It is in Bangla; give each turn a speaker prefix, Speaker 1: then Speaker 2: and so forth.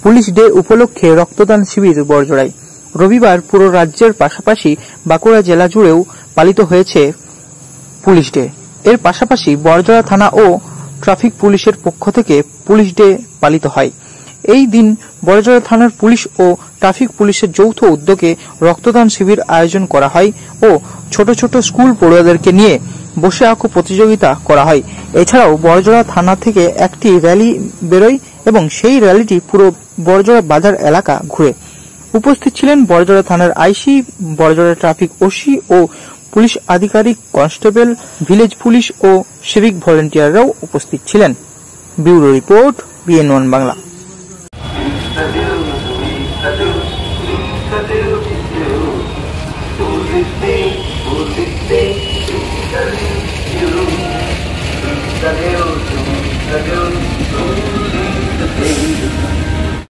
Speaker 1: পুলিশ ডে উপলক্ষে রক্তদান শিবির বড়জোড়ায়। রবিবার পুরো রাজ্যের পাশাপাশি বাঁকুড়া জেলা জুড়েও পালিত হয়েছে পুলিশ ডে। এর পাশাপাশি বড়জোড়া থানা ও ট্রাফিক পুলিশের পক্ষ থেকে পুলিশ ডে পালিত হয়। এই দিন বড়জোড়া থানার পুলিশ ও ট্রাফিক পুলিশের যৌথ উদ্যোগে রক্তদান শিবির আয়োজন করা হয় ও ছোট ছোট স্কুল পড়ুয়াদেরকে নিয়ে বসে আঁকো প্রতিযোগিতা করা হয়। এছাড়াও বড়জোড়া থানা থেকে একটি র্যালি বেরোয় এবং সেই র্যালিটি পুরো বড়জোড়া বাজার এলাকা ঘুরে। উপস্থিত ছিলেন বড়জোড়া থানার আইসি, বড়জোড়া ট্রাফিক ওসি ও পুলিশ আধিকারিক, কনস্টেবল, ভিলেজ পুলিশ ও সিভিক ভলেন্টিয়াররাও উপস্থিত ছিলেন। Bureau report, BN1 Bangla.